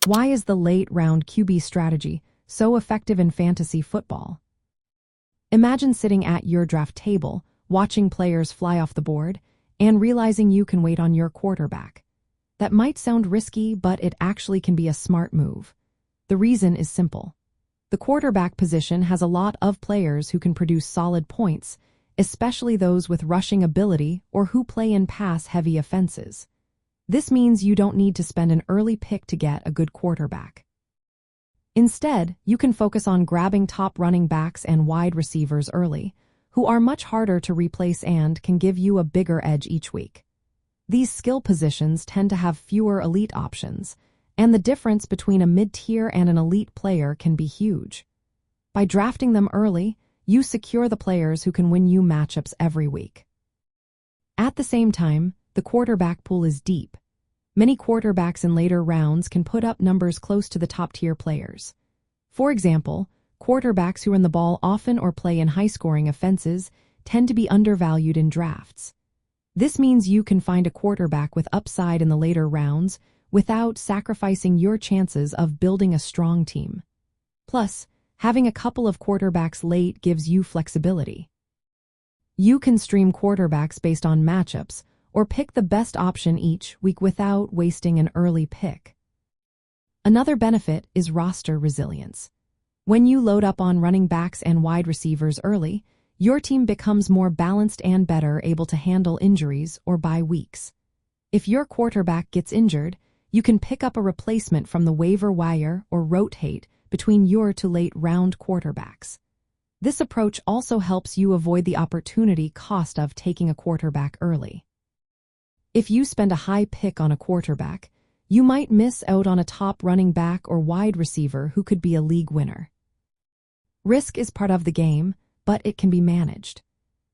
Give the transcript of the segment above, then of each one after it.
Why is the late-round QB strategy so effective in fantasy football? Imagine sitting at your draft table, watching players fly off the board, and realizing you can wait on your quarterback. That might sound risky, but it actually can be a smart move. The reason is simple. The quarterback position has a lot of players who can produce solid points, especially those with rushing ability or who play in pass-heavy offenses. This means you don't need to spend an early pick to get a good quarterback. Instead, you can focus on grabbing top running backs and wide receivers early, who are much harder to replace and can give you a bigger edge each week. These skill positions tend to have fewer elite options, and the difference between a mid-tier and an elite player can be huge. By drafting them early, you secure the players who can win you matchups every week. At the same time, the quarterback pool is deep. Many quarterbacks in later rounds can put up numbers close to the top-tier players. For example, quarterbacks who run the ball often or play in high-scoring offenses tend to be undervalued in drafts. This means you can find a quarterback with upside in the later rounds without sacrificing your chances of building a strong team. Plus, having a couple of quarterbacks late gives you flexibility. You can stream quarterbacks based on matchups or pick the best option each week without wasting an early pick. Another benefit is roster resilience. When you load up on running backs and wide receivers early, your team becomes more balanced and better able to handle injuries or bye weeks. If your quarterback gets injured, you can pick up a replacement from the waiver wire or rotate between your to late round quarterbacks. This approach also helps you avoid the opportunity cost of taking a quarterback early. If you spend a high pick on a quarterback, you might miss out on a top running back or wide receiver who could be a league winner. Risk is part of the game, but it can be managed.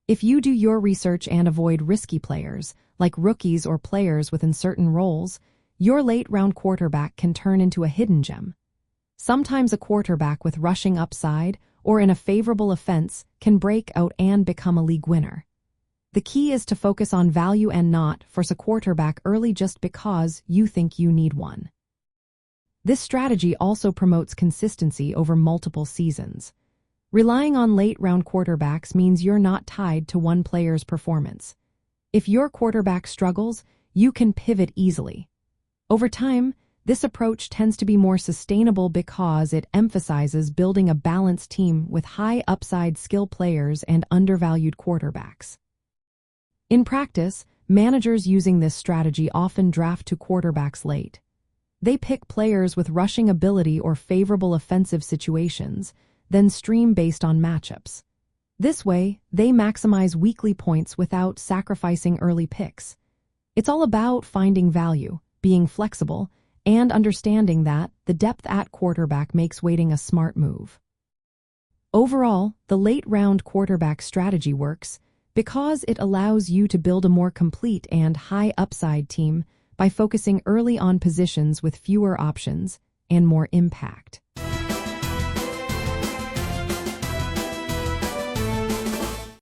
If you do your research and avoid risky players, like rookies or players within certain roles, your late-round quarterback can turn into a hidden gem. Sometimes a quarterback with rushing upside or in a favorable offense can break out and become a league winner. The key is to focus on value and not force a quarterback early just because you think you need one. This strategy also promotes consistency over multiple seasons. Relying on late-round quarterbacks means you're not tied to one player's performance. If your quarterback struggles, you can pivot easily. Over time, this approach tends to be more sustainable because it emphasizes building a balanced team with high upside skill players and undervalued quarterbacks. In practice, managers using this strategy often draft two quarterbacks late. They pick players with rushing ability or favorable offensive situations, then stream based on matchups. This way, they maximize weekly points without sacrificing early picks. It's all about finding value, being flexible, and understanding that the depth at quarterback makes waiting a smart move. Overall, the late-round quarterback strategy works because it allows you to build a more complete and high-upside team by focusing early on positions with fewer options and more impact.